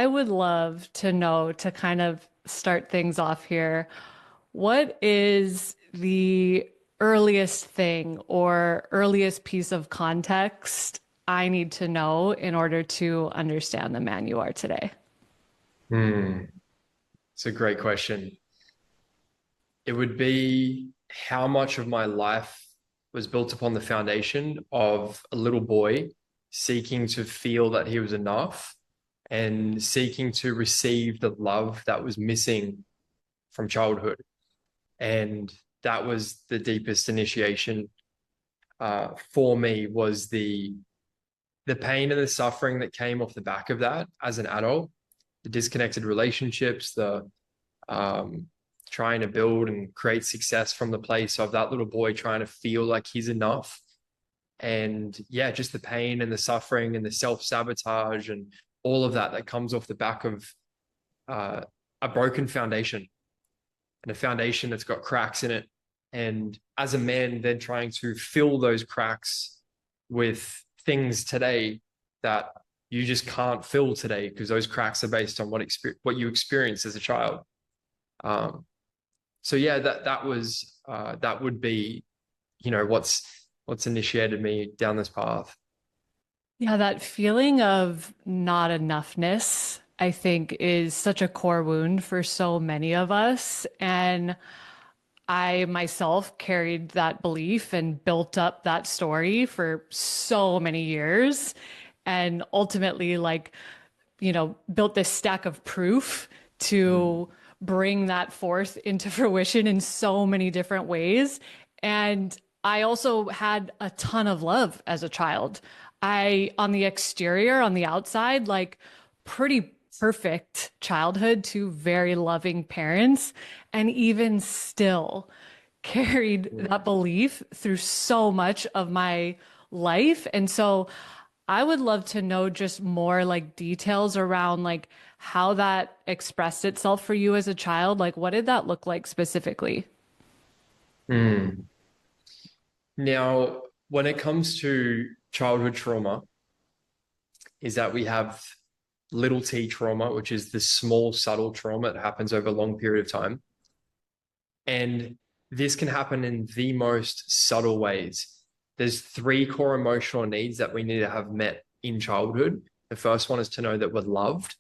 I would love to know, to kind of start things off here, what is the earliest thing or earliest piece of context I need to know in order to understand the man you are today? Hmm, it's a great question. It would be how much of my life was built upon the foundation of a little boy seeking to feel that he was enough and seeking to receive the love that was missing from childhood. And that was the deepest initiation for me was the pain and the suffering that came off the back of that as an adult, the disconnected relationships, the um, trying to build and create success from the place of that little boy trying to feel like he's enough. And yeah, just the pain and the suffering and the self-sabotage and all of that that comes off the back of uh, a broken foundation and a foundation that's got cracks in it. And as a man, then trying to fill those cracks with things today that you just can't fill today because those cracks are based on what you experienced as a child. Um, so yeah, that would be, what's initiated me down this path. Yeah, that feeling of not enoughness, I think, is such a core wound for so many of us. And I myself carried that belief and built up that story for so many years. And ultimately, built this stack of proof Mm. to bring that forth into fruition in so many different ways. And I also had a ton of love as a child. On the exterior, on the outside, like pretty perfect childhood to very loving parents. And even still, carried Mm. that belief through so much of my life. And so I would love to know just more like details around like how that expressed itself for you as a child. Like, what did that look like specifically? Mm. Now, when it comes to childhood trauma, is that we have little t trauma, which is the small, subtle trauma that happens over a long period of time. And this can happen in the most subtle ways. There's three core emotional needs that we need to have met in childhood. The first one is to know that we're loved.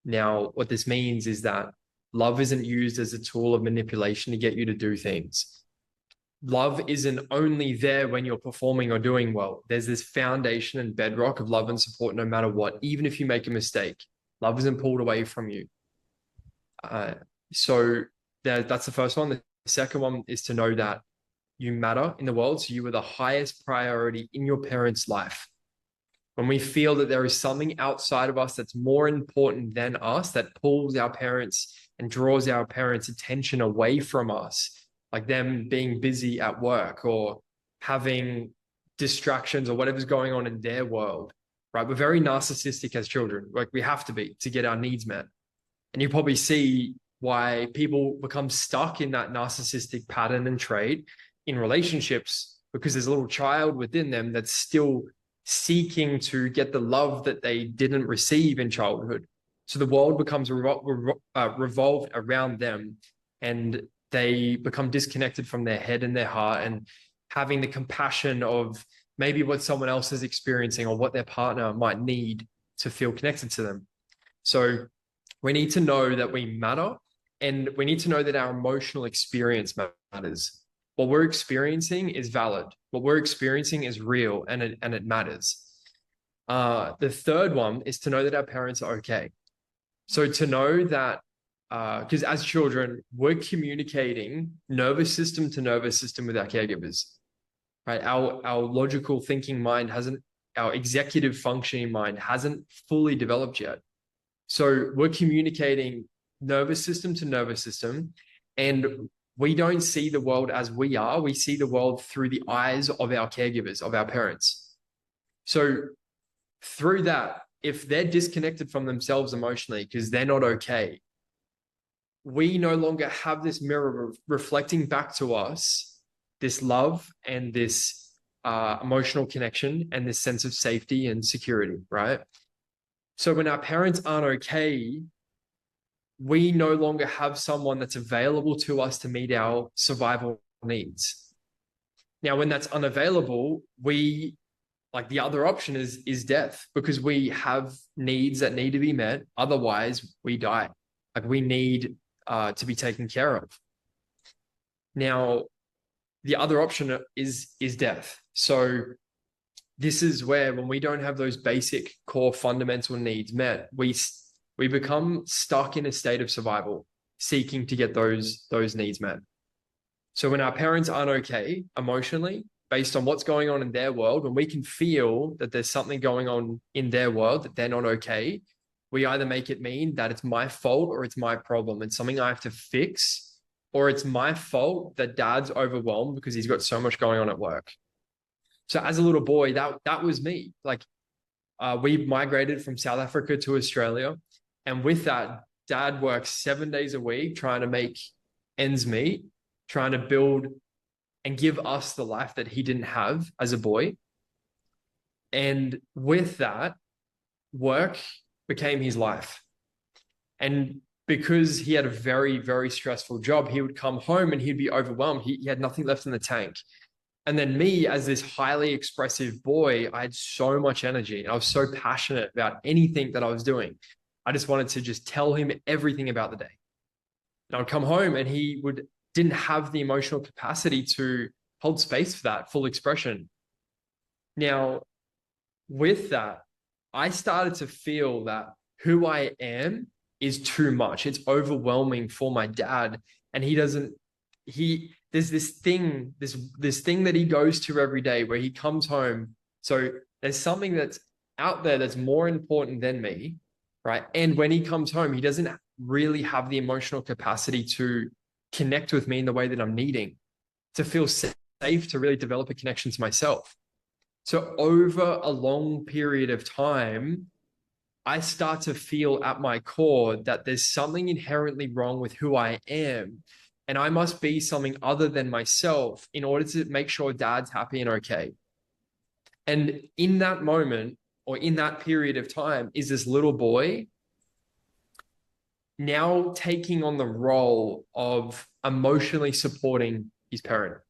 Now, what this means is that love isn't used as a tool of manipulation to get you to do things. Love isn't only there when you're performing or doing well. There's this foundation and bedrock of love and support no matter what, even if you make a mistake. Love isn't pulled away from you. Uh, so that's the first one. The second one is to know that you matter in the world. So you are the highest priority in your parents' life. When we feel that there is something outside of us that's more important than us, that pulls our parents and draws our parents' attention away from us, like them being busy at work or having distractions or whatever's going on in their world, right? We're very narcissistic as children. Like we have to be to get our needs met. And you probably see why people become stuck in that narcissistic pattern and trait in relationships because there's a little child within them that's still seeking to get the love that they didn't receive in childhood. So the world becomes revolved around them and they become disconnected from their head and their heart and having the compassion of maybe what someone else is experiencing or what their partner might need to feel connected to them. So we need to know that we matter and we need to know that our emotional experience matters. What we're experiencing is valid. What we're experiencing is real and it matters. The third one is to know that our parents are okay. So to know that, because as children, we're communicating nervous system to nervous system with our caregivers, right? Our logical thinking mind hasn't, our executive functioning mind hasn't fully developed yet. So we're communicating nervous system to nervous system, and we don't see the world as we are. We see the world through the eyes of our caregivers, of our parents. So through that, if they're disconnected from themselves emotionally because they're not okay, we no longer have this mirror reflecting back to us this love and this emotional connection and this sense of safety and security, right? So when our parents aren't okay, we no longer have someone that's available to us to meet our survival needs. Now, when that's unavailable, we like the other option is death because we have needs that need to be met. Otherwise, we die. Like we need to be taken care of. Now, the other option is death. So this is where when we don't have those basic core fundamental needs met, we become stuck in a state of survival, seeking to get those needs met. So when our parents aren't okay emotionally, based on what's going on in their world, when we can feel that there's something going on in their world that they're not okay, we either make it mean that it's my fault or it's my problem. It's something I have to fix, or it's my fault that dad's overwhelmed because he's got so much going on at work. So as a little boy, that was me. Like we migrated from South Africa to Australia. And with that, dad works 7 days a week trying to make ends meet, trying to build and give us the life that he didn't have as a boy. And with that, work became his life. And because he had a very, very stressful job, he would come home and he'd be overwhelmed. He had nothing left in the tank. And then me, as this highly expressive boy, I had so much energy and I was so passionate about anything that I was doing. I just wanted to just tell him everything about the day. And I'd come home and he didn't have the emotional capacity to hold space for that full expression. Now, with that, I started to feel that who I am is too much. It's overwhelming for my dad. And there's this thing that he goes to every day where he comes home. So there's something that's out there that's more important than me, right? And when he comes home, he doesn't really have the emotional capacity to connect with me in the way that I'm needing, to feel safe, to really develop a connection to myself. So over a long period of time, I start to feel at my core that there's something inherently wrong with who I am. And I must be something other than myself in order to make sure dad's happy and okay. And in that moment, or in that period of time, is this little boy now taking on the role of emotionally supporting his parent.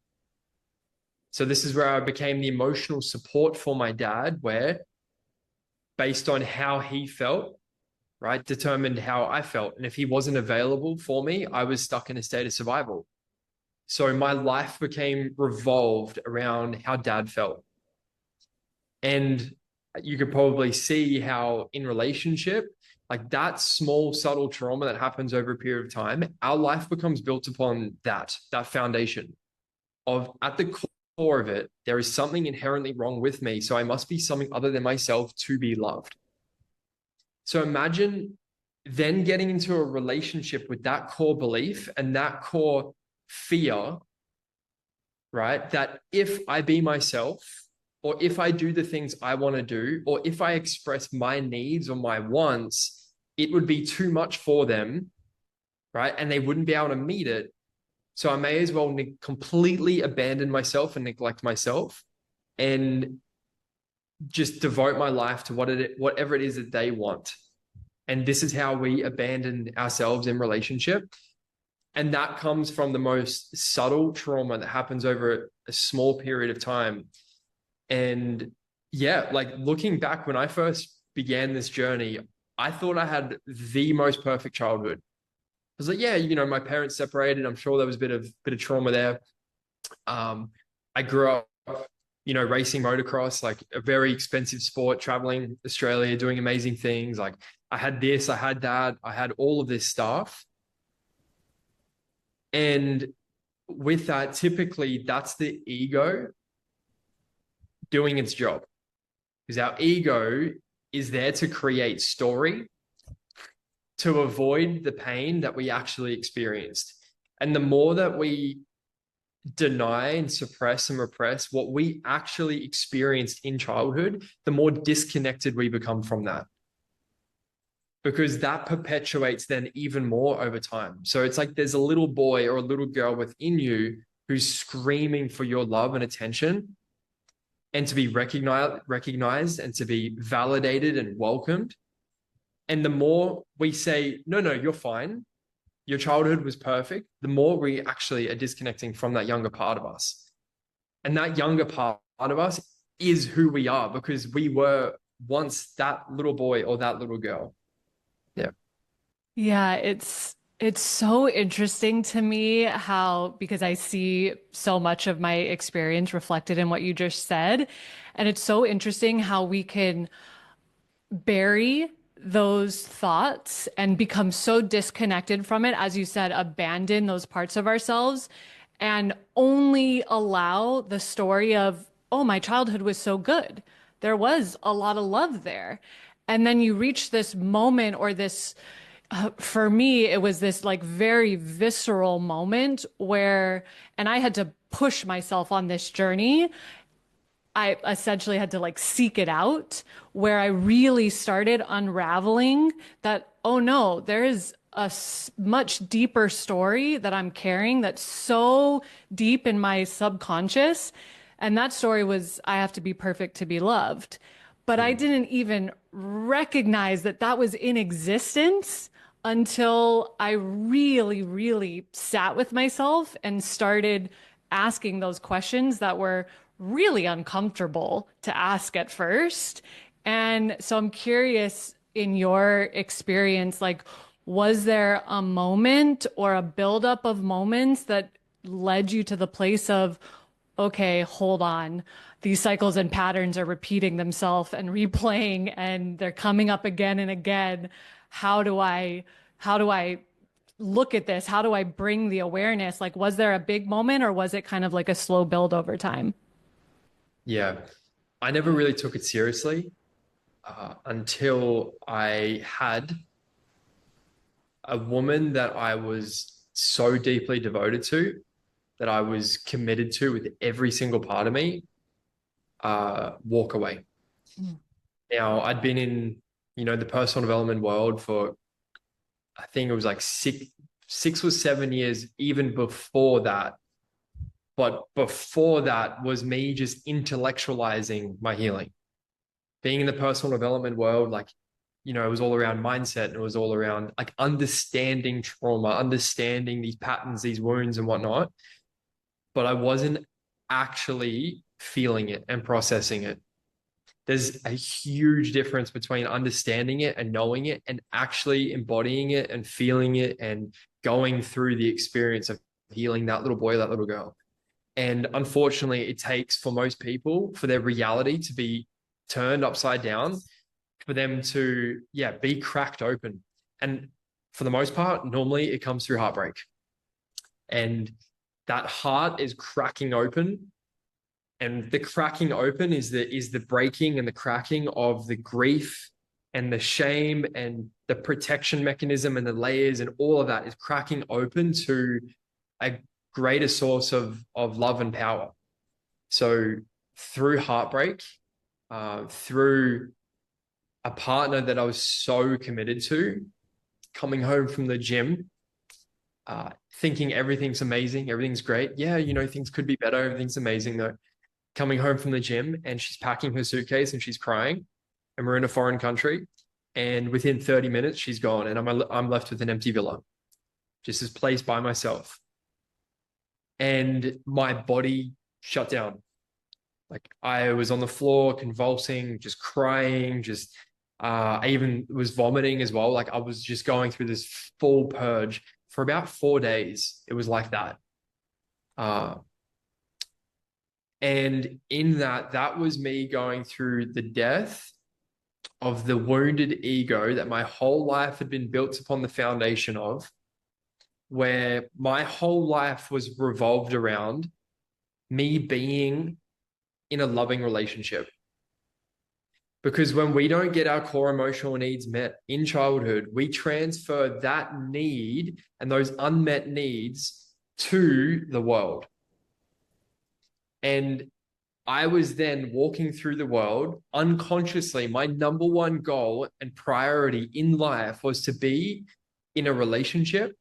So this is where I became the emotional support for my dad, where based on how he felt, right, determined how I felt. And if he wasn't available for me, I was stuck in a state of survival. So my life became revolved around how dad felt. And you could probably see how in relationship, like that small, subtle trauma that happens over a period of time, our life becomes built upon that foundation of at the core of it, there is something inherently wrong with me. So I must be something other than myself to be loved. So imagine then getting into a relationship with that core belief and that core fear, right? That if I be myself, or if I do the things I want to do, or if I express my needs or my wants, it would be too much for them, right? And they wouldn't be able to meet it. So I may as well completely abandon myself and neglect myself and just devote my life to whatever it is that they want. And this is how we abandon ourselves in relationship. And that comes from the most subtle trauma that happens over a small period of time. And yeah, like looking back when I first began this journey, I thought I had the most perfect childhood. I was like, yeah, my parents separated. I'm sure there was a bit of trauma there. I grew up, racing motocross, like a very expensive sport, traveling Australia, doing amazing things. Like I had this, I had that, I had all of this stuff. And with that, typically that's the ego doing its job, because our ego is there to create story to avoid the pain that we actually experienced. And the more that we deny and suppress and repress what we actually experienced in childhood, the more disconnected we become from that. Because that perpetuates then even more over time. So it's like there's a little boy or a little girl within you who's screaming for your love and attention and to be recognized and to be validated and welcomed. And the more we say, no, no, you're fine, your childhood was perfect, the more we actually are disconnecting from that younger part of us. And that younger part of us is who we are because we were once that little boy or that little girl. Yeah. Yeah, it's so interesting to me how because I see so much of my experience reflected in what you just said, and it's so interesting how we can bury those thoughts and become so disconnected from it, as you said, abandon those parts of ourselves and only allow the story of, oh, my childhood was so good. There was a lot of love there. And then you reach this moment or this, for me, it was this like very visceral moment where, and I had to push myself on this journey. I essentially had to like seek it out where I really started unraveling that, oh no, there is a much deeper story that I'm carrying that's so deep in my subconscious. And that story was, I have to be perfect to be loved. But I Mm. didn't even recognize that that was in existence until I really, really sat with myself and started asking those questions that were really uncomfortable to ask at first. And so I'm curious in your experience, like, was there a moment or a buildup of moments that led you to the place of, okay, hold on. These cycles and patterns are repeating themselves and replaying and they're coming up again and again. How do I how do I look at this? How do I bring the awareness? Like, was there a big moment or was it kind of like a slow build over time? Yeah. I never really took it seriously until I had a woman that I was so deeply devoted to, that I was committed to with every single part of me, walk away. Mm. Now, I'd been in, the personal development world for, I think it was like 6 or 7 years, even before that. But before that was me just intellectualizing my healing. Being in the personal development world, like, it was all around mindset and it was all around like understanding trauma, understanding these patterns, these wounds and whatnot. But I wasn't actually feeling it and processing it. There's a huge difference between understanding it and knowing it and actually embodying it and feeling it and going through the experience of healing that little boy, that little girl. And unfortunately, it takes for most people for their reality to be turned upside down, for them to, yeah, be cracked open. And for the most part, normally it comes through heartbreak. And that heart is cracking open. And the cracking open is the breaking and the cracking of the grief and the shame and the protection mechanism and the layers and all of that is cracking open to a greater source of love and power. So through heartbreak, through a partner that I was so committed to, coming home from the gym, thinking everything's amazing, everything's great. Yeah, things could be better. Everything's amazing though. Coming home from the gym and she's packing her suitcase and she's crying, and we're in a foreign country. And within 30 minutes, she's gone, and I'm left with an empty villa, just this place by myself. And my body shut down. Like I was on the floor, convulsing, just crying, just I even was vomiting as well. Like I was just going through this full purge for about 4 days. It was like that. Uh, and in that was me going through the death of the wounded ego that my whole life had been built upon the foundation of, where my whole life was revolved around me being in a loving relationship. Because when we don't get our core emotional needs met in childhood, we transfer that need and those unmet needs to the world. And I was then walking through the world unconsciously. My number one goal and priority in life was to be in a relationship,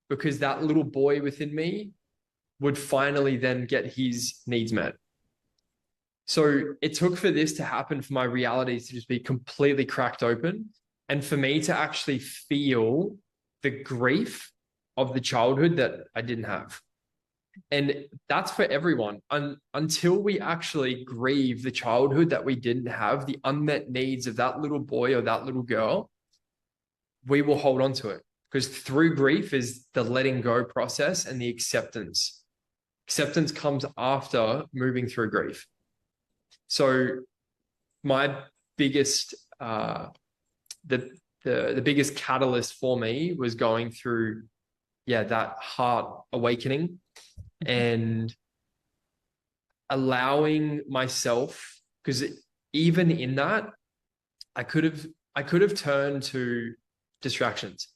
because that little boy within me would finally then get his needs met. So it took for this to happen for my reality to just be completely cracked open. And for me to actually feel the grief of the childhood that I didn't have. And that's for everyone. Until we actually grieve the childhood that we didn't have, the unmet needs of that little boy or that little girl, we will hold on to it. Because through grief is the letting go process and the acceptance. Acceptance comes after moving through grief. So my biggest the the biggest catalyst for me was going through that heart awakening and allowing myself, because even in that I could have turned to distractions.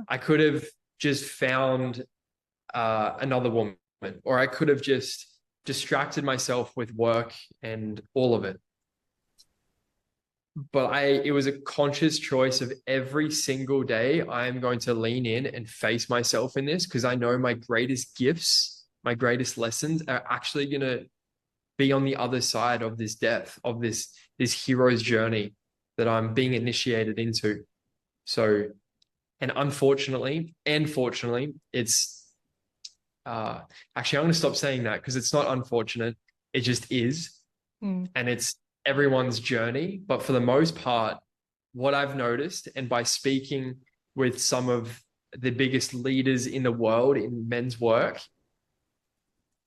I could have just found another woman, or I could have just distracted myself with work and all of it. But it was a conscious choice of every single day I am going to lean in and face myself in this, because I know my greatest gifts, my greatest lessons are actually going to be on the other side of this death, of this hero's journey that I'm being initiated into. So, and unfortunately and fortunately, it's actually, I'm going to stop saying that because it's not unfortunate. It just is. Mm. And it's everyone's journey. But for the most part, what I've noticed, and by speaking with some of the biggest leaders in the world in men's work,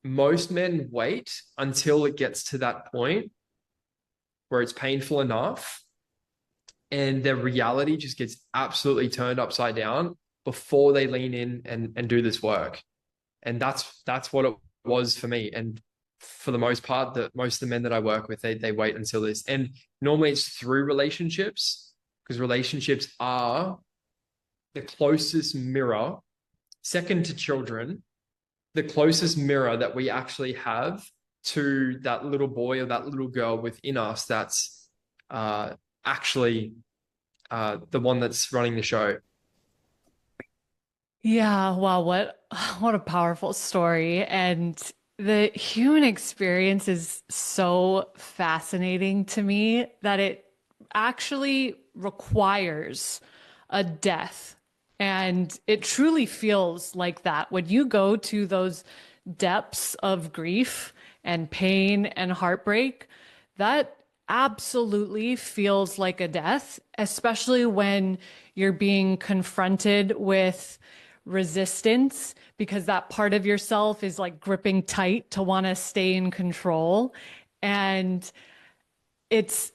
most men wait until it gets to that point where it's painful enough and their reality just gets absolutely turned upside down before they lean in and do this work. And that's what it was for me. And for the most part, most of the men that I work with, they wait until this. And normally it's through relationships, because relationships are the closest mirror, second to children, the closest mirror that we actually have to that little boy or that little girl within us that's actually the one that's running the show. Yeah, wow, what a powerful story. And the human experience is so fascinating to me that it actually requires a death. And it truly feels like that when you go to those depths of grief and pain and heartbreak, that absolutely feels like a death, especially when you're being confronted with resistance because that part of yourself is like gripping tight to want to stay in control. And it's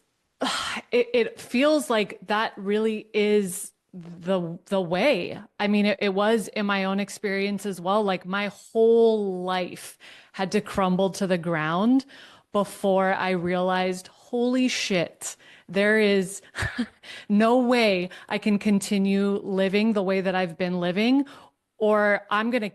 it feels like that really is the way. I mean, it was in my own experience as well. Like my whole life had to crumble to the ground before I realized, holy shit, there is no way I can continue living the way that I've been living, or I'm gonna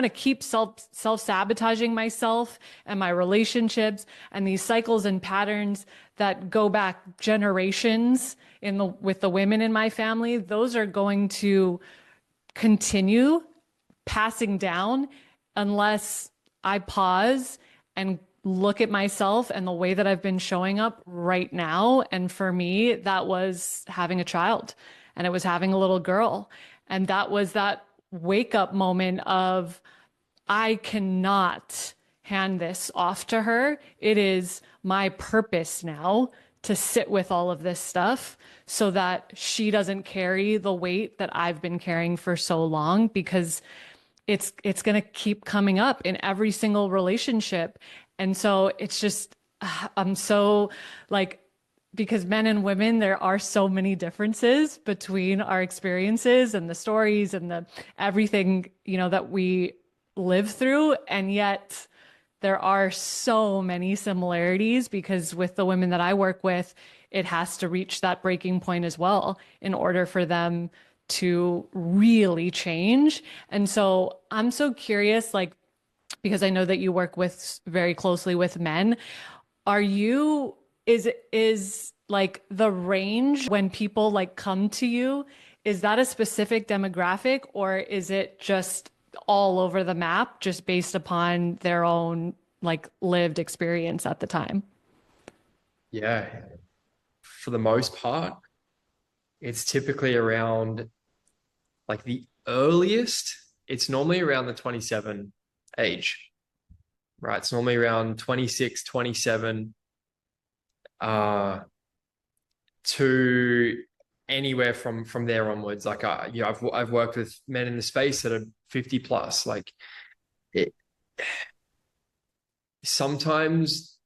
keep self-sabotaging myself and my relationships and these cycles and patterns that go back generations with the women in my family. Those are going to continue passing down unless I pause and look at myself and the way that I've been showing up right now. And for me, that was having a child, and it was having a little girl. And that was that wake up moment of, I cannot hand this off to her. It is my purpose now to sit with all of this stuff so that she doesn't carry the weight that I've been carrying for so long, because it's going to keep coming up in every single relationship. And so it's just I'm so like, because men and women, there are so many differences between our experiences and the stories and the everything, that we live through. And yet there are so many similarities, because with the women that I work with, it has to reach that breaking point as well in order for them to really change. And so I'm so curious, like, because I know that you work with very closely with men. Are you, is like the range when people like come to you, is that a specific demographic, or is it just all over the map just based upon their own like lived experience at the time? Yeah, for the most part. it's typically around like the earliest, it's normally around the 27 age, right? It's normally around 26, 27, uh, to anywhere from there onwards. Like, I've worked with men in the space that are 50 plus. Like, it, sometimes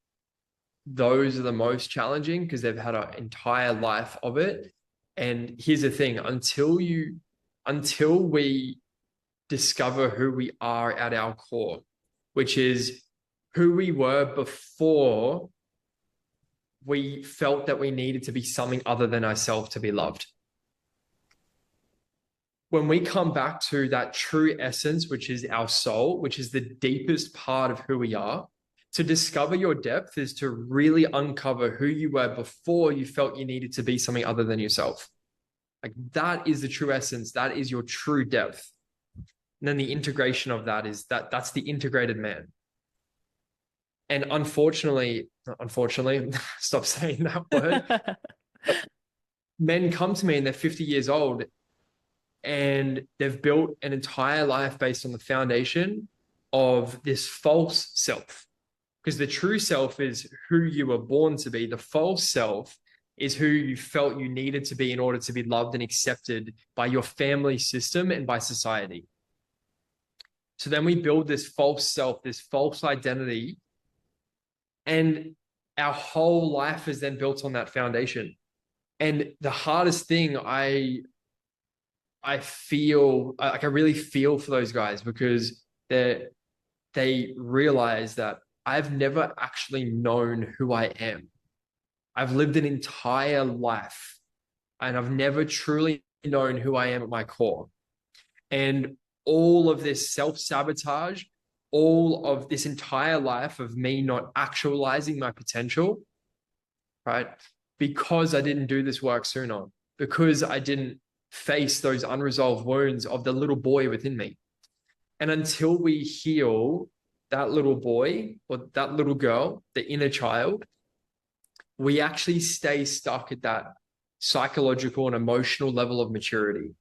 those are the most challenging because they've had an entire life of it. And here's the thing, until we discover who we are at our core, which is who we were before we felt that we needed to be something other than ourselves to be loved. When we come back to that true essence, which is our soul, which is the deepest part of who we are, to discover your depth is to really uncover who you were before you felt you needed to be something other than yourself. Like, that is the true essence. That is your true depth. And then the integration of that is that's the integrated man. And unfortunately, stop saying that word. Men come to me and they're 50 years old and they've built an entire life based on the foundation of this false self. Because the true self is who you were born to be. The false self is who you felt you needed to be in order to be loved and accepted by your family system and by society. So then we build this false self, this false identity, and our whole life is then built on that foundation. And the hardest thing I feel, like, I really feel for those guys because they realize that I've never actually known who I am. I've lived an entire life and I've never truly known who I am at my core. And all of this self-sabotage, all of this entire life of me not actualizing my potential, right? Because I didn't do this work sooner, because I didn't face those unresolved wounds of the little boy within me. And until we heal that little boy or that little girl, the inner child, we actually stay stuck at that psychological and emotional level of maturity.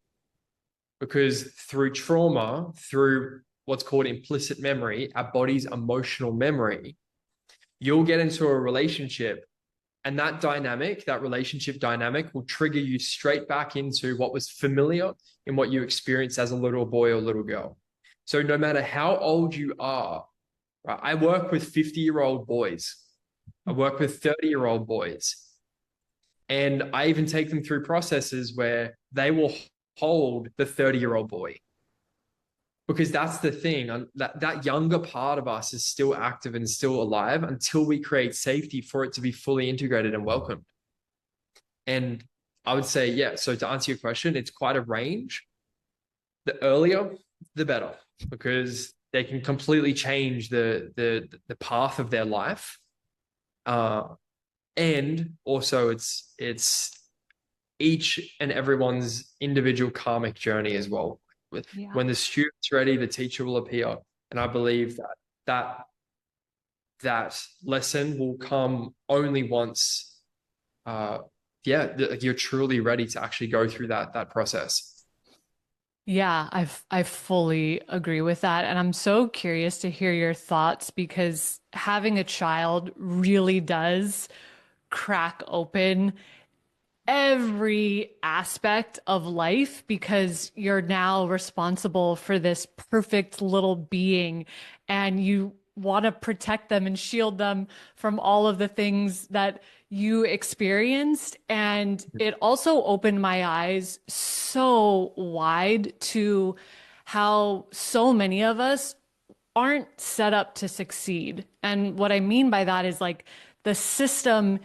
Because through trauma, through what's called implicit memory, our body's emotional memory, you'll get into a relationship and that dynamic, that relationship dynamic will trigger you straight back into what was familiar in what you experienced as a little boy or little girl. So no matter how old you are, right? I work with 50-year-old boys. I work with 30-year-old boys. And I even take them through processes where they will hold the 30-year-old boy. Because that's the thing, that younger part of us is still active and still alive until we create safety for it to be fully integrated and welcomed. And I would say, yeah, so to answer your question, it's quite a range. The earlier, the better, because they can completely change the path of their life. And also it's each and everyone's individual karmic journey as well. When the student's ready, the teacher will appear. And I believe that lesson will come only once, you're truly ready to actually go through that process. Yeah, I fully agree with that. And I'm so curious to hear your thoughts because having a child really does crack open every aspect of life because you're now responsible for this perfect little being and you want to protect them and shield them from all of the things that you experienced. And it also opened my eyes so wide to how so many of us aren't set up to succeed. And what I mean by that is like the system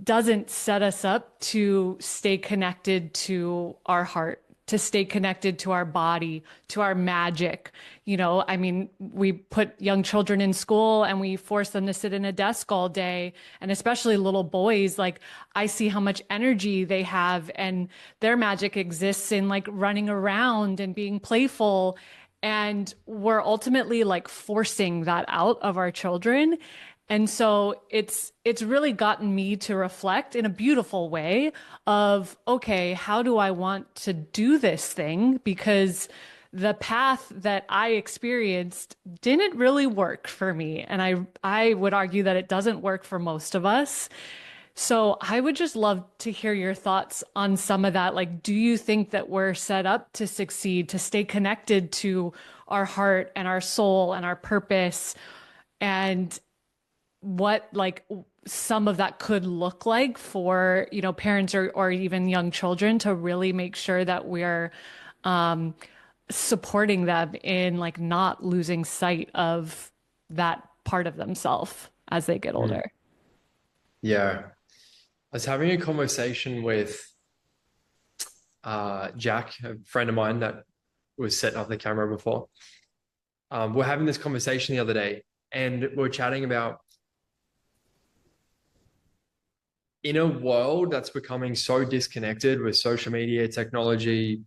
doesn't set us up to stay connected to our heart, to stay connected to our body, to our magic. You know, I mean, we put young children in school and we force them to sit in a desk all day. And especially little boys, like I see how much energy they have and their magic exists in like running around and being playful. And we're ultimately like forcing that out of our children. And so it's really gotten me to reflect in a beautiful way of, okay, how do I want to do this thing? Because the path that I experienced didn't really work for me. And I would argue that it doesn't work for most of us. So I would just love to hear your thoughts on some of that. Like, do you think that we're set up to succeed, to stay connected to our heart and our soul and our purpose? And what like some of that could look like for, parents or even young children to really make sure that we're um, supporting them in like not losing sight of that part of themselves as they get Mm. older. Yeah. I was having a conversation with Jack, a friend of mine that was setting up the camera before. We're having this conversation the other day, and we're chatting about in a world that's becoming so disconnected with social media, technology,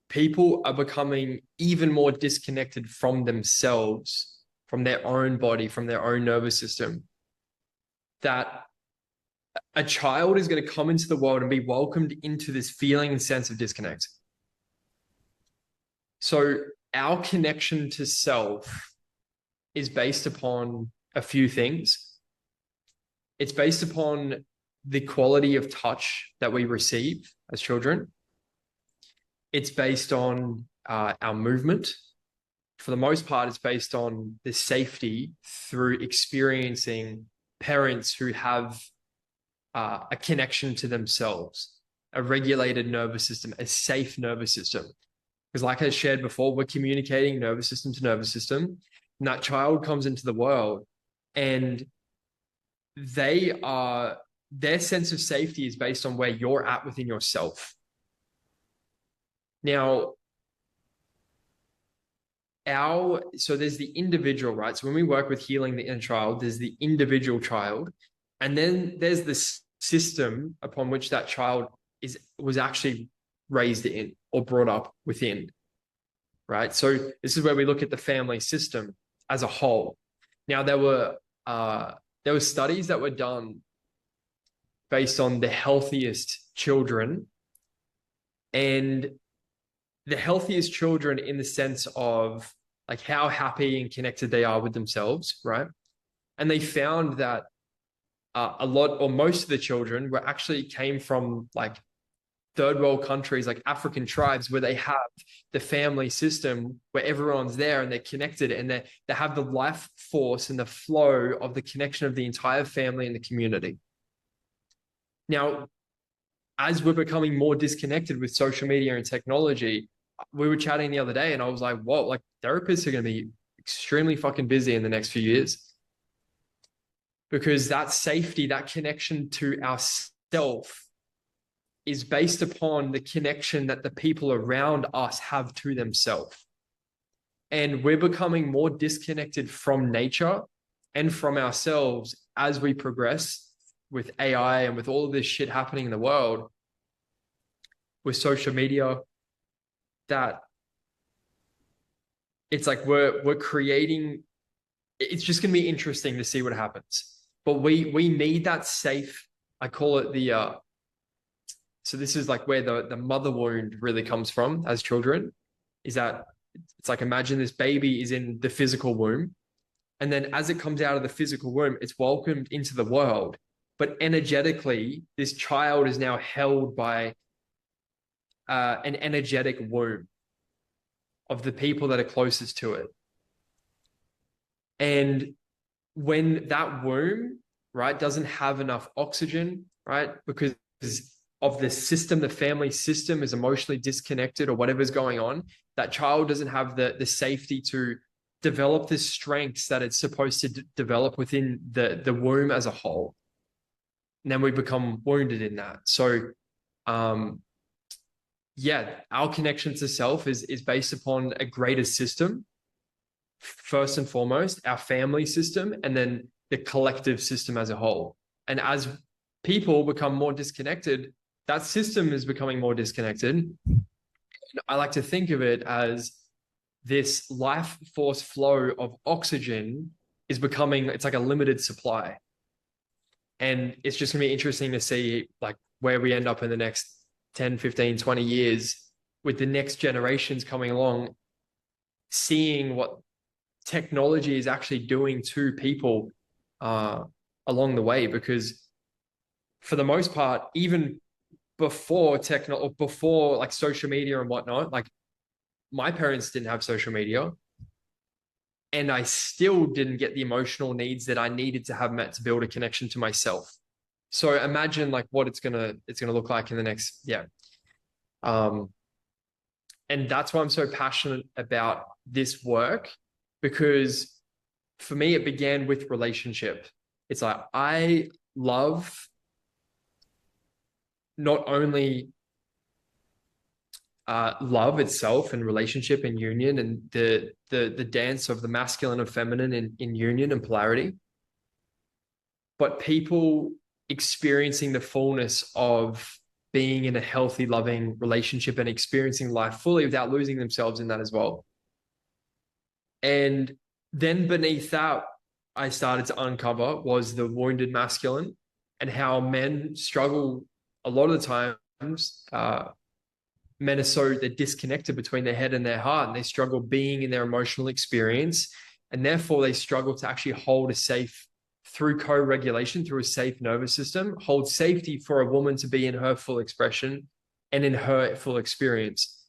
people are becoming even more disconnected from themselves, from their own body, from their own nervous system. That a child is going to come into the world and be welcomed into this feeling and sense of disconnect. So, our connection to self is based upon a few things. It's based upon the quality of touch that we receive as children. It's based on our movement. For the most part, it's based on the safety through experiencing parents who have a connection to themselves, a regulated nervous system, a safe nervous system. Because, like I shared before, we're communicating nervous system to nervous system, and that child comes into the world, and their sense of safety is based on where you're at within yourself. Now, so there's the individual, right? So when we work with healing the inner child, there's the individual child, and then there's the system upon which that child was actually raised in or brought up within, right? So this is where we look at the family system as a whole. Now there were studies that were done based on the healthiest children, and the healthiest children in the sense of like how happy and connected they are with themselves, right? And they found that a lot or most of the children were actually came from like third world countries, like African tribes, where they have the family system where everyone's there and they're connected, and they have the life force and the flow of the connection of the entire family and the community. Now, as we're becoming more disconnected with social media and technology, we were chatting the other day and I was like, whoa, like therapists are going to be extremely fucking busy in the next few years, because that safety, that connection to ourself is based upon the connection that the people around us have to themselves. And we're becoming more disconnected from nature and from ourselves as we progress with AI and with all of this shit happening in the world, with social media, that it's like we're creating, it's just going to be interesting to see what happens. But we need that safe, I call it so this is like where the mother wound really comes from as children, is that it's like imagine this baby is in the physical womb, and then as it comes out of the physical womb, it's welcomed into the world. But energetically, this child is now held by an energetic womb of the people that are closest to it. And when that womb, right, doesn't have enough oxygen, right, because of the system, the family system is emotionally disconnected or whatever's going on, that child doesn't have the safety to develop the strengths that it's supposed to develop within the womb as a whole. And then we become wounded in that. So, yeah, our connection to self is based upon a greater system, first and foremost, our family system, and then the collective system as a whole. And as people become more disconnected, that system is becoming more disconnected. I like to think of it as this life force flow of oxygen is becoming, it's like a limited supply. And it's just going to be interesting to see like where we end up in the next 10, 15, 20 years with the next generations coming along, seeing what technology is actually doing to people uh, along the way. Because for the most part, even before like social media and whatnot, like my parents didn't have social media, and I still didn't get the emotional needs that I needed to have met to build a connection to myself. So imagine like what it's gonna look like in the next, yeah. Um, and that's why I'm so passionate about this work, because for me it began with relationship. It's like I love not only love itself and relationship and union and the dance of the masculine and feminine in union and polarity, but people experiencing the fullness of being in a healthy, loving relationship and experiencing life fully without losing themselves in that as well. And then beneath that, I started to uncover was the wounded masculine and how men struggle a lot of the times. Men are so they're disconnected between their head and their heart, and they struggle being in their emotional experience, and therefore they struggle to actually hold a safe through co-regulation through a safe nervous system, hold safety for a woman to be in her full expression and in her full experience.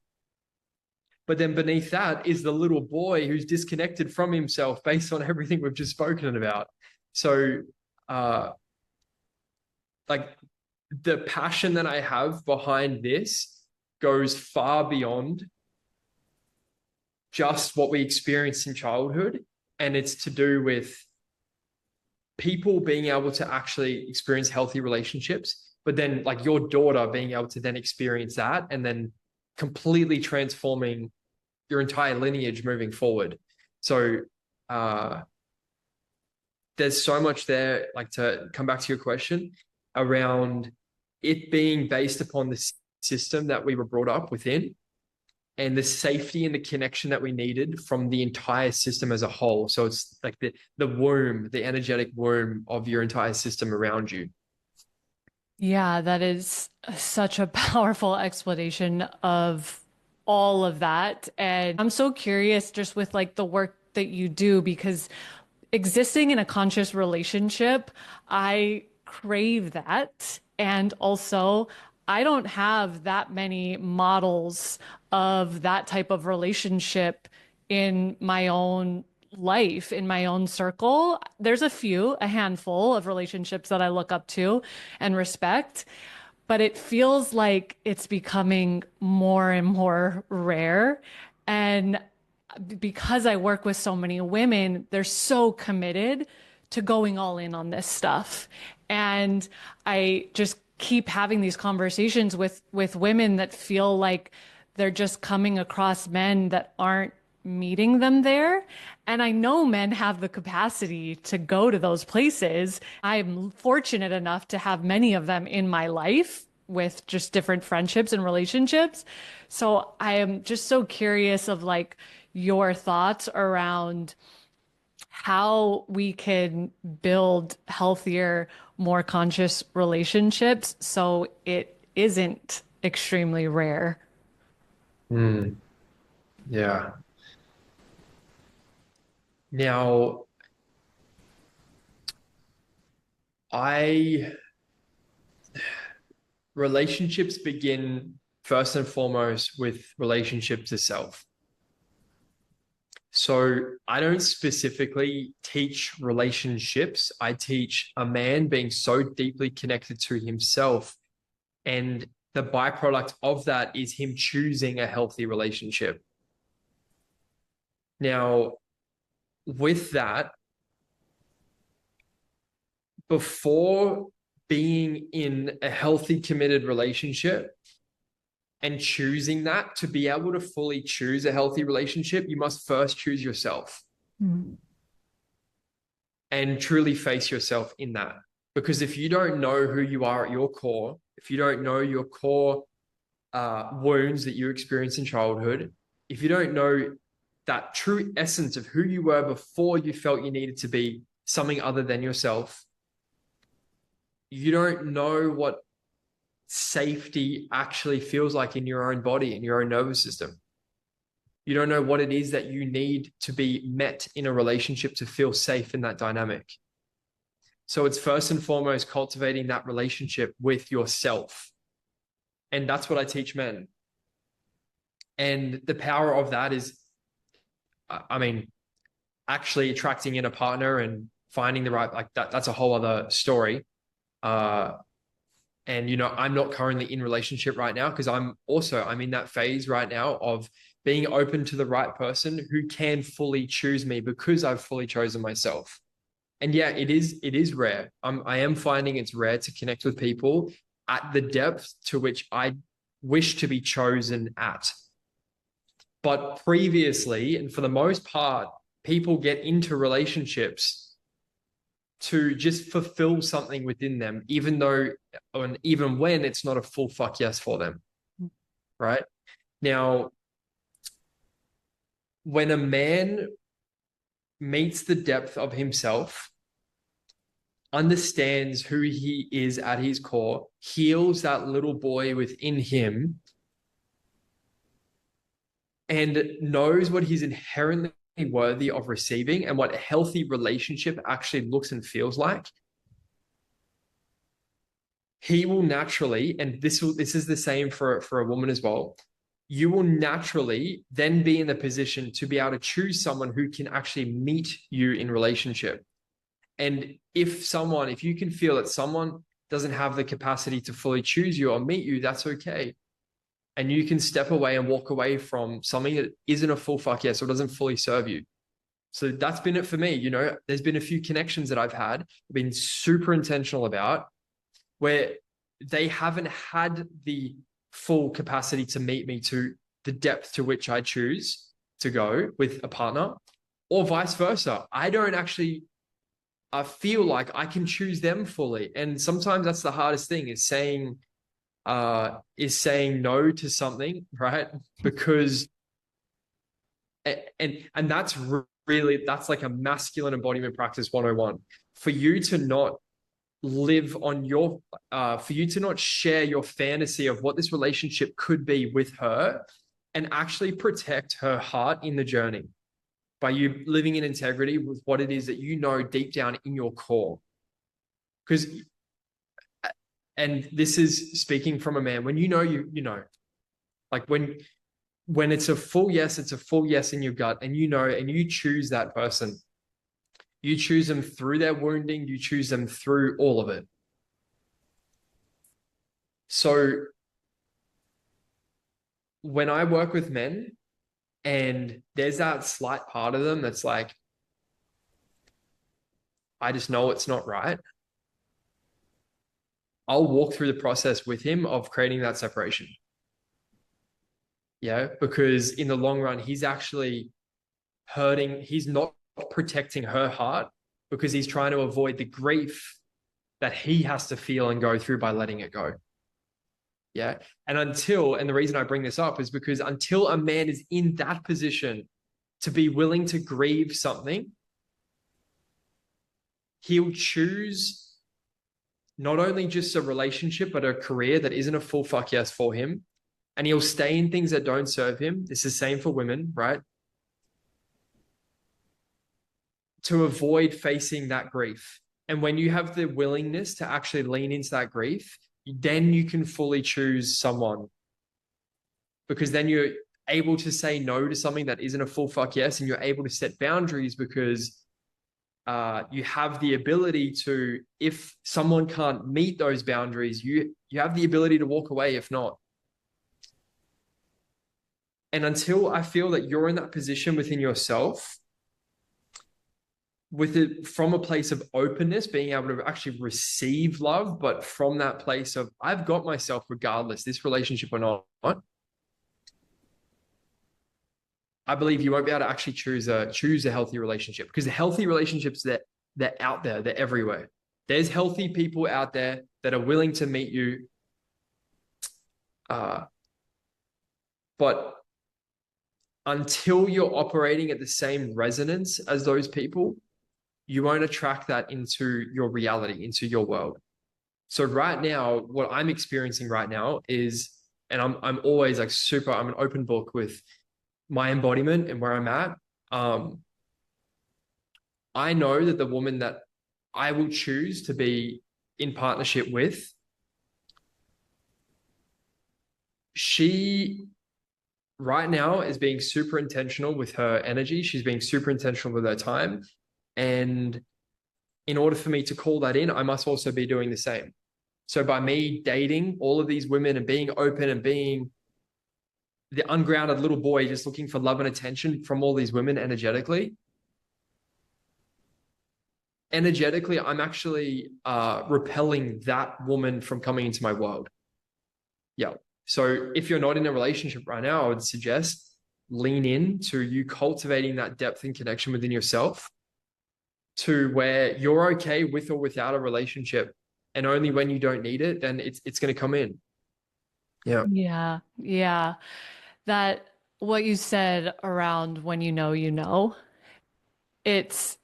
But then beneath that is the little boy who's disconnected from himself based on everything we've just spoken about. So like the passion that I have behind this goes far beyond just what we experienced in childhood. And it's to do with people being able to actually experience healthy relationships, but then like your daughter being able to then experience that and then completely transforming your entire lineage moving forward. So there's so much there, like to come back to your question around it being based upon the system that we were brought up within and the safety and the connection that we needed from the entire system as a whole. So it's like the womb, the energetic womb of your entire system around you. Yeah, that is such a powerful explanation of all of that. And I'm so curious just with like the work that you do, because existing in a conscious relationship, I crave that. And also, I don't have that many models of that type of relationship in my own life, in my own circle. There's a handful of relationships that I look up to and respect, but it feels like it's becoming more and more rare. And because I work with so many women, they're so committed to going all in on this stuff. And I just keep having these conversations with women that feel like they're just coming across men that aren't meeting them there. And I know men have the capacity to go to those places. I'm fortunate enough to have many of them in my life with just different friendships and relationships. So I am just so curious of like your thoughts around how we can build healthier, more conscious relationships so it isn't extremely rare. Mm, yeah. Now, I relationships begin first and foremost with relationship to self. So I don't specifically teach relationships. I teach a man being so deeply connected to himself. And the byproduct of that is him choosing a healthy relationship. Now, with that, before being in a healthy, committed relationship and choosing that, to be able to fully choose a healthy relationship, you must first choose yourself and truly face yourself in that. Because if you don't know who you are at your core, if you don't know your core wounds that you experience in childhood, if you don't know that true essence of who you were before you felt you needed to be something other than yourself, you don't know what safety actually feels like in your own body, in your own nervous system. You don't know what it is that you need to be met in a relationship to feel safe in that dynamic. So it's first and foremost cultivating that relationship with yourself. And that's what I teach men. And the power of that is, I mean, actually attracting in a partner and finding the right, like that's a whole other story. And, I'm not currently in relationship right now because I'm in that phase right now of being open to the right person who can fully choose me because I've fully chosen myself. And yeah, it is rare. I am finding it's rare to connect with people at the depth to which I wish to be chosen at. But previously, and for the most part, people get into relationships to just fulfill something within them, even when it's not a full fuck yes for them. Right? Now, when a man meets the depth of himself, understands who he is at his core, heals that little boy within him, and knows what he's inherently worthy of receiving and what a healthy relationship actually looks and feels like, he will naturally, and this is the same for a woman as well, you will naturally then be in the position to be able to choose someone who can actually meet you in relationship. And if you can feel that someone doesn't have the capacity to fully choose you or meet you, that's okay. And you can step away and walk away from something that isn't a full fuck yes or doesn't fully serve you. So that's been it for me. There's been a few connections that I've had, been super intentional about, where they haven't had the full capacity to meet me to the depth to which I choose to go with a partner, or vice versa. I don't actually feel like I can choose them fully. And sometimes that's the hardest thing, is saying no to something, right? Because and that's that's like a masculine embodiment practice 101. For you to not live on for you to not share your fantasy of what this relationship could be with her and actually protect her heart in the journey by you living in integrity with what it is that deep down in your core. Because, and this is speaking from a man, when like when it's a full yes, it's a full yes in your gut, and and you choose that person. You choose them through their wounding, you choose them through all of it. So when I work with men and there's that slight part of them that's like, I just know it's not right, I'll walk through the process with him of creating that separation. Yeah, because in the long run, he's actually hurting. He's not protecting her heart because he's trying to avoid the grief that he has to feel and go through by letting it go. Yeah. And the reason I bring this up is because until a man is in that position to be willing to grieve something, he'll choose not only just a relationship, but a career that isn't a full fuck yes for him. And he'll stay in things that don't serve him. It's the same for women, right? To avoid facing that grief. And when you have the willingness to actually lean into that grief, then you can fully choose someone. Because then you're able to say no to something that isn't a full fuck yes, and you're able to set boundaries because you have the ability to, if someone can't meet those boundaries, you have the ability to walk away if not. And until I feel that you're in that position within yourself, with it from a place of openness, being able to actually receive love, but from that place of, I've got myself regardless, this relationship or not, I believe you won't be able to actually choose a healthy relationship, because the healthy relationships they're out there, they're everywhere. There's healthy people out there that are willing to meet you. But until you're operating at the same resonance as those people, you won't attract that into your reality, into your world. So right now, what I'm experiencing right now is, and I'm always like super, I'm an open book with my embodiment and where I'm at. Um, I know that the woman that I will choose to be in partnership with, she right now is being super intentional with her energy. She's being super intentional with her time. And in order for me to call that in, I must also be doing the same. So by me dating all of these women and being open and being the ungrounded little boy just looking for love and attention from all these women energetically, I'm actually repelling that woman from coming into my world. Yeah. So if you're not in a relationship right now, I would suggest lean in to you cultivating that depth and connection within yourself to where you're okay with or without a relationship. And only when you don't need it, then it's going to come in. Yeah. Yeah, yeah. That what you said around when you know, it's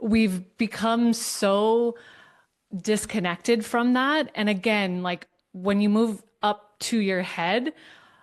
we've become so disconnected from that. And again, like when you move up to your head,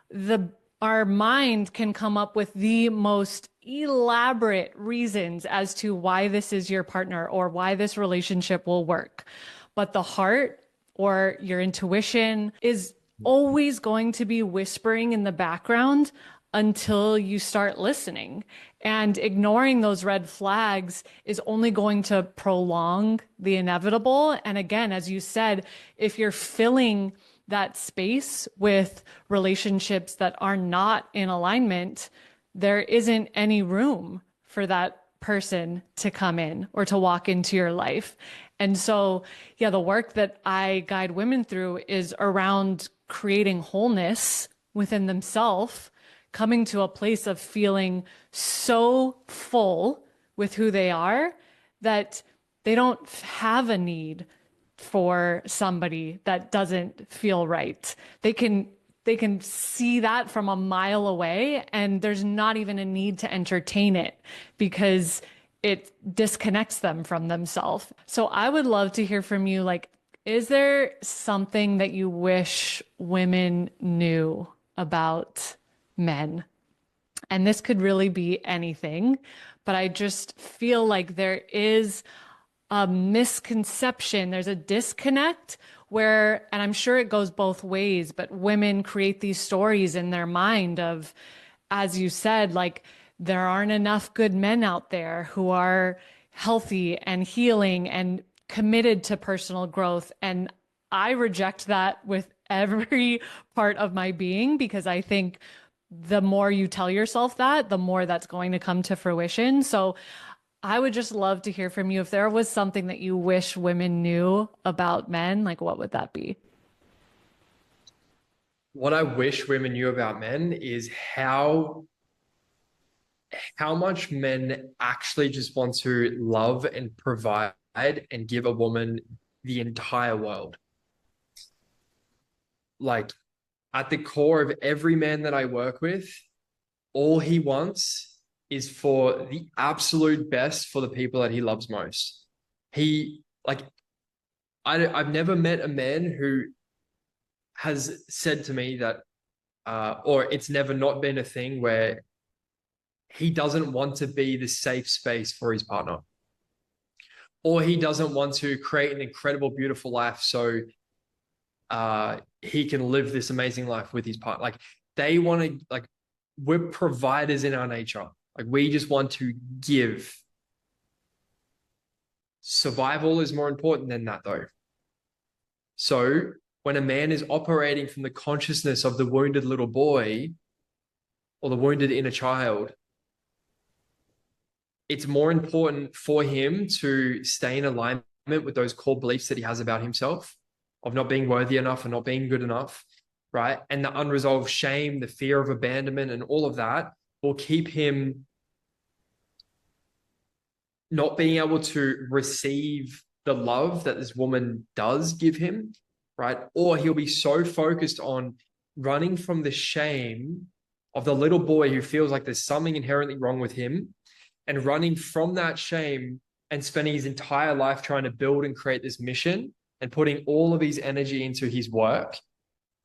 the our mind can come up with the most elaborate reasons as to why this is your partner or why this relationship will work. But the heart or your intuition is always going to be whispering in the background until you start listening. And ignoring those red flags is only going to prolong the inevitable. And again, as you said, if you're filling that space with relationships that are not in alignment, there isn't any room for that person to come in or to walk into your life. And so, yeah, the work that I guide women through is around creating wholeness within themselves, coming to a place of feeling so full with who they are that they don't have a need for somebody that doesn't feel right. They can see that from a mile away, and there's not even a need to entertain it because it disconnects them from themselves. So I would love to hear from you, like, is there something that you wish women knew about men? And this could really be anything, but I just feel like there is a misconception, there's a disconnect where, and I'm sure it goes both ways, but women create these stories in their mind of, as you said, like there aren't enough good men out there who are healthy and healing and committed to personal growth. And I reject that with every part of my being because I think the more you tell yourself that, the more that's going to come to fruition. So I would just love to hear from you. If there was something that you wish women knew about men, like what would that be? What I wish women knew about men is how much men actually just want to love and provide and give a woman the entire world. Like at the core of every man that I work with, all he wants is for the absolute best for the people that he loves most. He like I've never met a man who has said to me that or it's never not been a thing where he doesn't want to be the safe space for his partner, or he doesn't want to create an incredible, beautiful life so he can live this amazing life with his partner. Like they want to, like we're providers in our nature. Like we just want to give. Survival is more important than that, though. So when a man is operating from the consciousness of the wounded little boy or the wounded inner child, it's more important for him to stay in alignment with those core beliefs that he has about himself, of not being worthy enough and not being good enough, right? And the unresolved shame, the fear of abandonment, and all of that will keep him not being able to receive the love that this woman does give him, right? Or he'll be so focused on running from the shame of the little boy who feels like there's something inherently wrong with him and running from that shame and spending his entire life trying to build and create this mission and putting all of his energy into his work,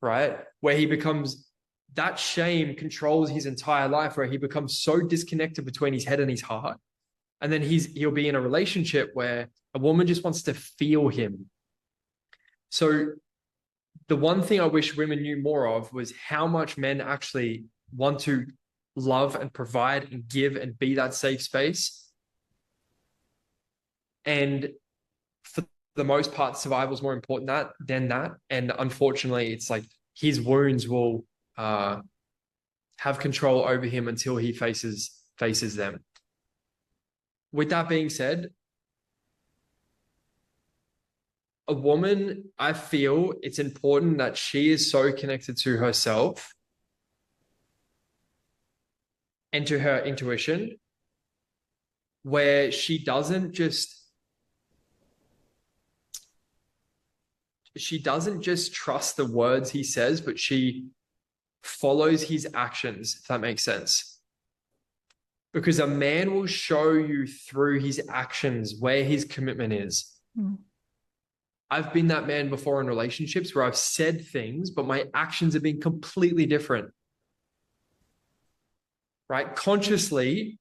right? Where he becomes, that shame controls his entire life, where he becomes so disconnected between his head and his heart. And then he'll be in a relationship where a woman just wants to feel him. So the one thing I wish women knew more of was how much men actually want to love and provide and give and be that safe space. And for the most part, survival is more important than that. And unfortunately, it's like his wounds will have control over him until he faces them. With that being said, a woman, I feel it's important that she is so connected to herself and to her intuition, where she doesn't just trust the words he says, but she follows his actions, if that makes sense. Because a man will show you through his actions where his commitment is. Mm. I've been that man before in relationships where I've said things, but my actions have been completely different. Right? Consciously,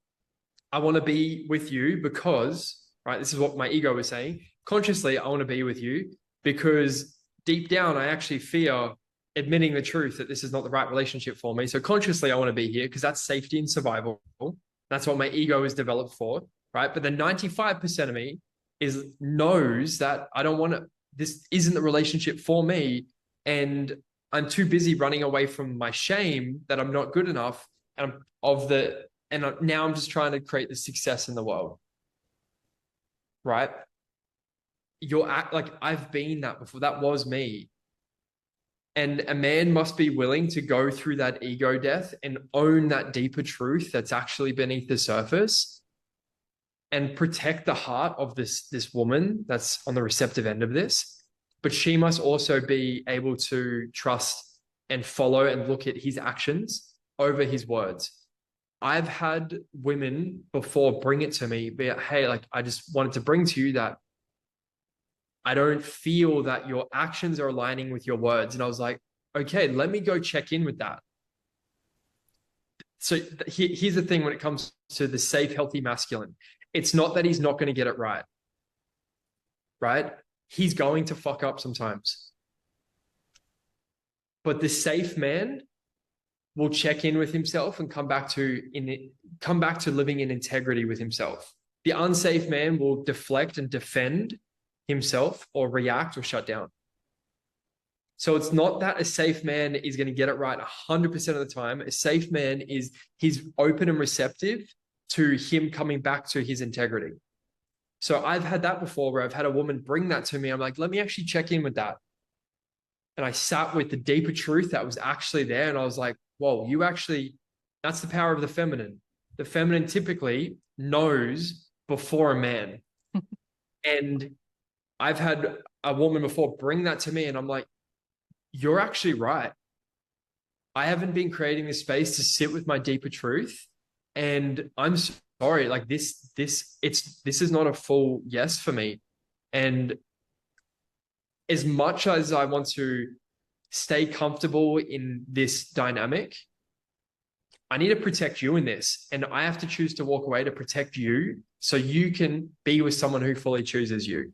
I want to be with you because, right, this is what my ego is saying. Consciously, I want to be with you because deep down, I actually fear admitting the truth that this is not the right relationship for me. So consciously, I want to be here because that's safety and survival. That's what my ego is developed for, right? But the 95% of me knows that I don't want to, this isn't the relationship for me. And I'm too busy running away from my shame that I'm not good enough. And now I'm just trying to create the success in the world, right? Like I've been that before. That was me. And a man must be willing to go through that ego death and own that deeper truth that's actually beneath the surface and protect the heart of this woman that's on the receptive end of this. But she must also be able to trust and follow and look at his actions over his words. I've had women before bring it to me, be like, hey, like I just wanted to bring to you that I don't feel that your actions are aligning with your words. And I was like, okay, let me go check in with that. So here's the thing when it comes to the safe, healthy masculine. It's not that he's not going to get it right, right? He's going to fuck up sometimes. But the safe man will check in with himself and come back to living in integrity with himself. The unsafe man will deflect and defend himself or react or shut down. So it's not that a safe man is going to get it right 100% of the time. A safe man he's open and receptive to him coming back to his integrity. So I've had that before where I've had a woman bring that to me. I'm like, let me actually check in with that. And I sat with the deeper truth that was actually there. And I was like, whoa, that's the power of the feminine. The feminine typically knows before a man. And I've had a woman before bring that to me and I'm like, you're actually right. I haven't been creating this space to sit with my deeper truth. And I'm sorry, like this is not a full yes for me. And as much as I want to stay comfortable in this dynamic, I need to protect you in this. And I have to choose to walk away to protect you so you can be with someone who fully chooses you.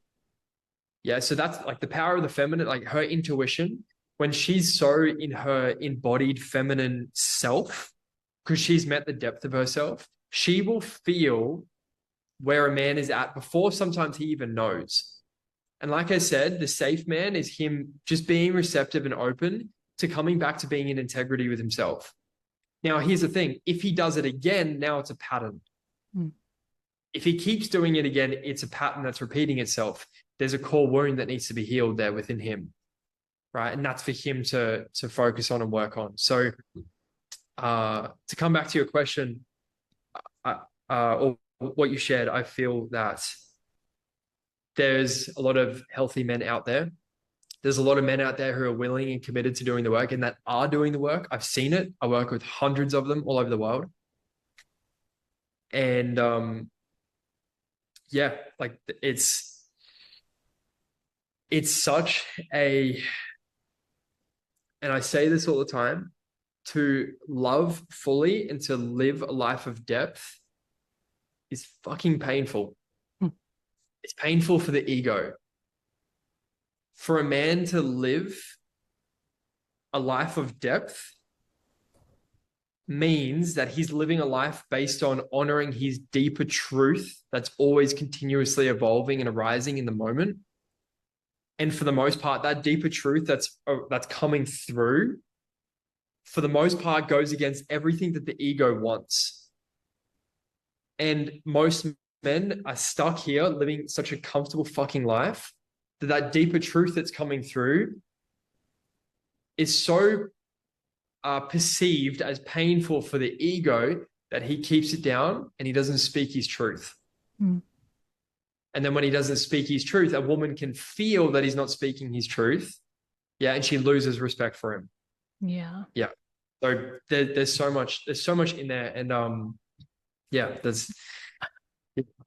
Yeah, so that's like the power of the feminine, like her intuition, when she's so in her embodied feminine self, because she's met the depth of herself, she will feel where a man is at before sometimes he even knows. And like I said, the safe man is him just being receptive and open to coming back to being in integrity with himself. Now, here's the thing. If he does it again, now it's a pattern. Mm. If he keeps doing it again, it's a pattern that's repeating itself. There's a core wound that needs to be healed there within him, right? And that's for him to focus on and work on. So to come back to your question, or what you shared, I feel that there's a lot of healthy men out there. There's a lot of men out there who are willing and committed to doing the work and that are doing the work. I've seen it. I work with hundreds of them all over the world. And yeah, like it's such a, and I say this all the time, to love fully and to live a life of depth is fucking painful. Hmm. It's painful for the ego. For a man to live a life of depth means that he's living a life based on honoring his deeper truth that's always continuously evolving and arising in the moment. And for the most part, that deeper truth that's coming through, for the most part, goes against everything that the ego wants. And most men are stuck here living such a comfortable fucking life that deeper truth that's coming through is so perceived as painful for the ego that he keeps it down and he doesn't speak his truth. Mm. And then when he doesn't speak his truth, a woman can feel that he's not speaking his truth. Yeah. And she loses respect for him. Yeah. Yeah. So there's so much in there. And yeah,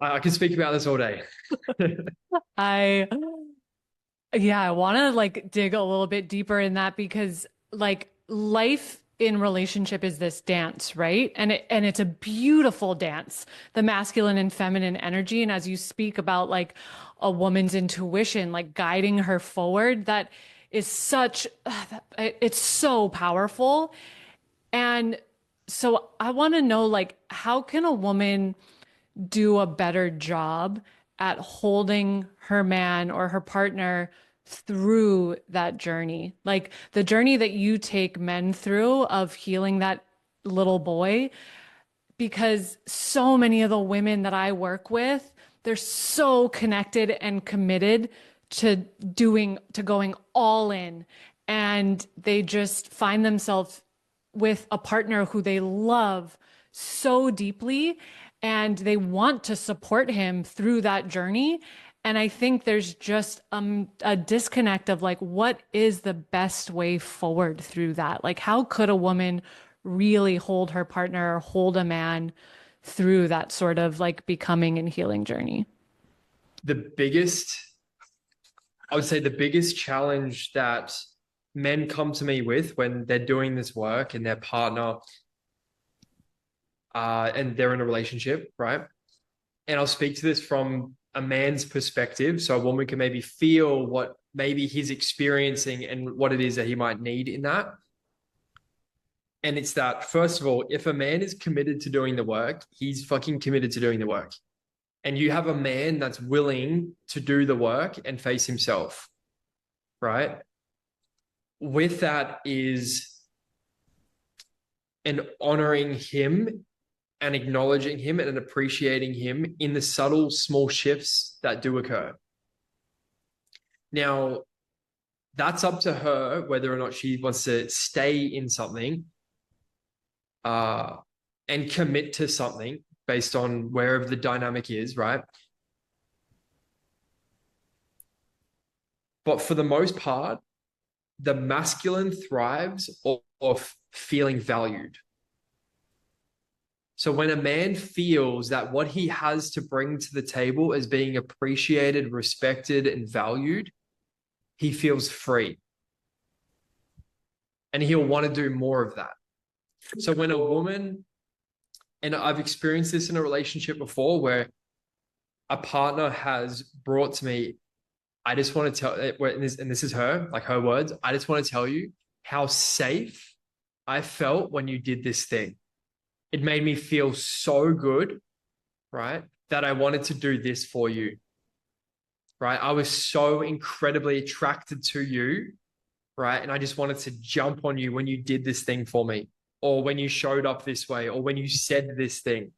I can speak about this all day. I Yeah, I want to like dig a little bit deeper in that because like life in relationship is this dance, right? And it's a beautiful dance, the masculine and feminine energy. And as you speak about like a woman's intuition, like guiding her forward, that is such, it's so powerful. And so I want to know like how can a woman do a better job at holding her man or her partner through that journey. Like the journey that you take men through of healing that little boy, because so many of the women that I work with, they're so connected and committed to going all in. And they just find themselves with a partner who they love so deeply and they want to support him through that journey. And I think there's just a disconnect of like, what is the best way forward through that? Like, how could a woman really hold her partner or hold a man through that sort of like becoming and healing journey? The biggest, I would say the biggest challenge that men come to me with when they're doing this work and their partner and they're in a relationship, right? And I'll speak to this from a man's perspective. So a woman can maybe feel what maybe he's experiencing and what it is that he might need in that. And it's that, first of all, if a man is committed to doing the work, he's fucking committed to doing the work. And you have a man that's willing to do the work and face himself, right? With that is an honoring him and acknowledging him and appreciating him in the subtle, small shifts that do occur. Now, that's up to her whether or not she wants to stay in something and commit to something based on wherever the dynamic is, right? But for the most part, the masculine thrives off feeling valued. So when a man feels that what he has to bring to the table is being appreciated, respected, and valued, he feels free. And he'll want to do more of that. So when a woman, and I've experienced this in a relationship before where a partner has brought to me, I just want to tell, and this is her, like her words, I just want to tell you how safe I felt when you did this thing. It made me feel so good, right? That I wanted to do this for you, right? I was so incredibly attracted to you, right? And I just wanted to jump on you when you did this thing for me, or when you showed up this way, or when you said this thing.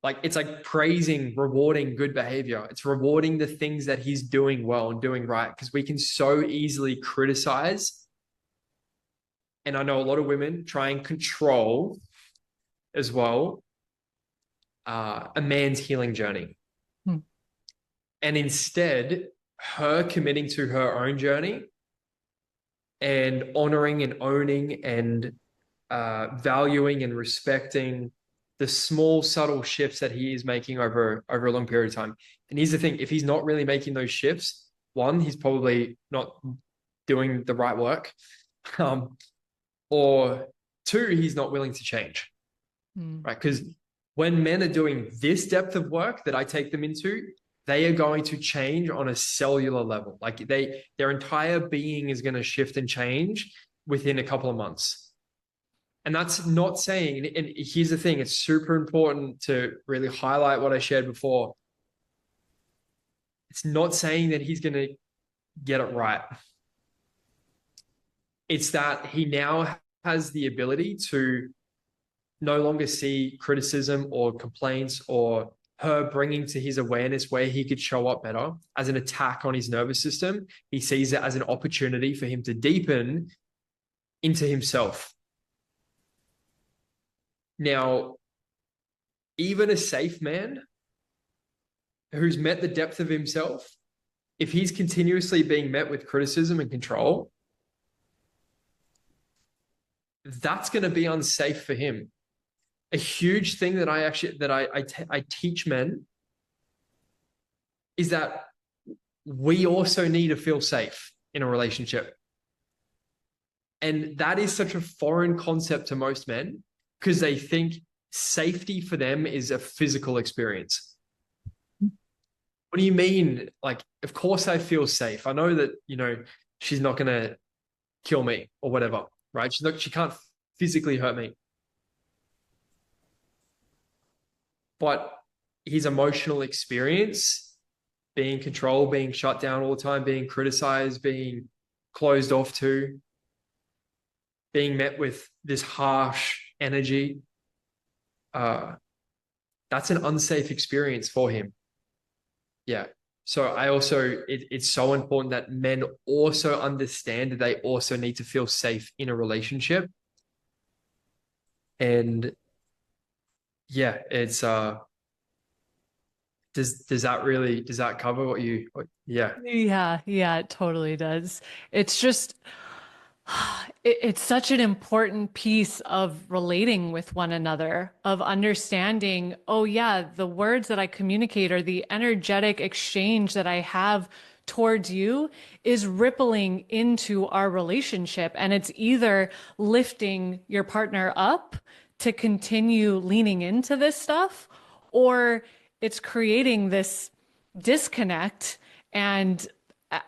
Like it's like praising, rewarding good behavior. It's rewarding the things that he's doing well and doing right, because we can so easily criticize. And I know a lot of women try and control as well a man's healing journey. Hmm. And instead, her committing to her own journey and honoring and owning and valuing and respecting the small, subtle shifts that he is making over a long period of time. And here's the thing: if he's not really making those shifts, one, he's probably not doing the right work, um, or two, he's not willing to change, Mm. right? Because when men are doing this depth of work that I take them into, they are going to change on a cellular level. Like their entire being is going to shift and change within a couple of months. And that's not saying, and here's the thing, it's super important to really highlight what I shared before. It's not saying that he's going to get it right. It's that he now has the ability to no longer see criticism or complaints or her bringing to his awareness where he could show up better as an attack on his nervous system. He sees it as an opportunity for him to deepen into himself. Now, even a safe man who's met the depth of himself, if he's continuously being met with criticism and control, that's going to be unsafe for him. A huge thing that I teach men is that we also need to feel safe in a relationship. And that is such a foreign concept to most men because they think safety for them is a physical experience. What do you mean? Like, of course I feel safe. I know that, she's not going to kill me or whatever, right? She can't physically hurt me. But his emotional experience, being controlled, being shut down all the time, being criticized, being closed off to, being met with this harsh energy, that's an unsafe experience for him. Yeah. So it's so important that men also understand that they also need to feel safe in a relationship. And yeah, it's does that cover yeah. Yeah, it totally does. It's just it's such an important piece of relating with one another, of understanding, oh yeah, the words that I communicate or the energetic exchange that I have towards you is rippling into our relationship. And it's either lifting your partner up to continue leaning into this stuff, or it's creating this disconnect. And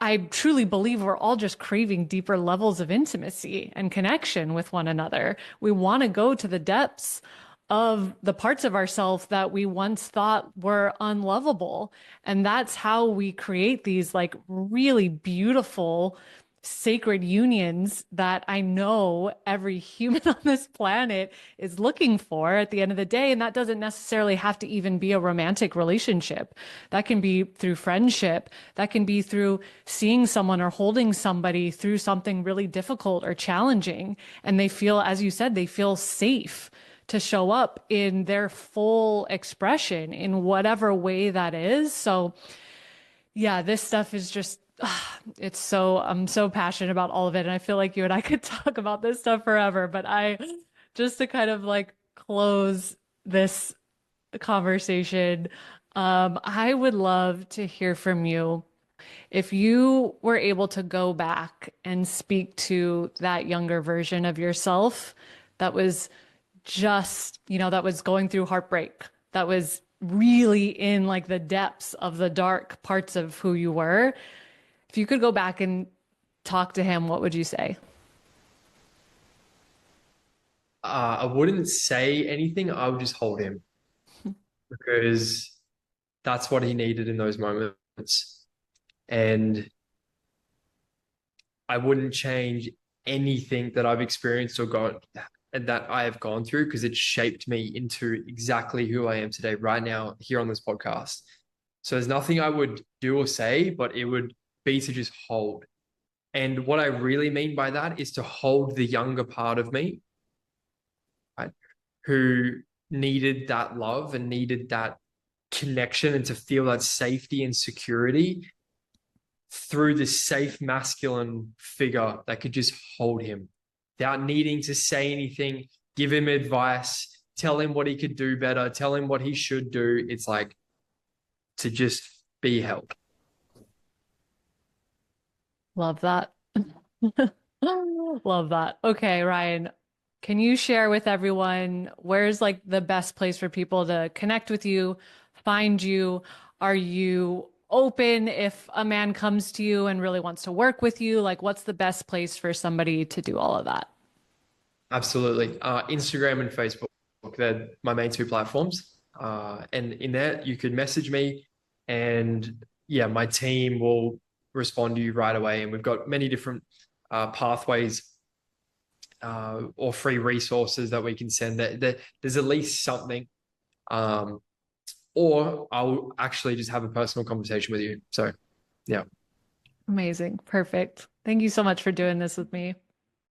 I truly believe we're all just craving deeper levels of intimacy and connection with one another. We want to go to the depths of the parts of ourselves that we once thought were unlovable. And that's how we create these like really beautiful sacred unions that I know every human on this planet is looking for at the end of the day. And that doesn't necessarily have to even be a romantic relationship. That can be through friendship. That can be through seeing someone or holding somebody through something really difficult or challenging. And they feel, as you said, they feel safe to show up in their full expression in whatever way that is. So yeah, this stuff is just I'm so passionate about all of it. And I feel like you and I could talk about this stuff forever, but just to kind of like close this conversation, I would love to hear from you. If you were able to go back and speak to that younger version of yourself that was that was going through heartbreak, that was really in like the depths of the dark parts of who you were, if you could go back and talk to him, what would you say? I wouldn't say anything. I would just hold him because that's what he needed in those moments. And I wouldn't change anything that I've experienced or got and that I have gone through because it shaped me into exactly who I am today, right now, here on this podcast. So there's nothing I would do or say, but it would be to just hold. And what I really mean by that is to hold the younger part of me, right, who needed that love and needed that connection and to feel that safety and security through this safe masculine figure that could just hold him without needing to say anything, give him advice, tell him what he could do better, tell him what he should do. It's like to just be held. Love that. Love that. Okay, Ryan, can you share with everyone where's like the best place for people to connect with you, find you? Are you open if a man comes to you and really wants to work with you? Like, what's the best place for somebody to do all of that? Absolutely. Instagram and Facebook, they're my main two platforms. And in there, you could message me, and yeah, my team will respond to you right away. And we've got many different pathways or free resources that we can send. There's at least something, um, or I'll actually just have a personal conversation with you. So, yeah, Amazing. Perfect. Thank you so much for doing this with me.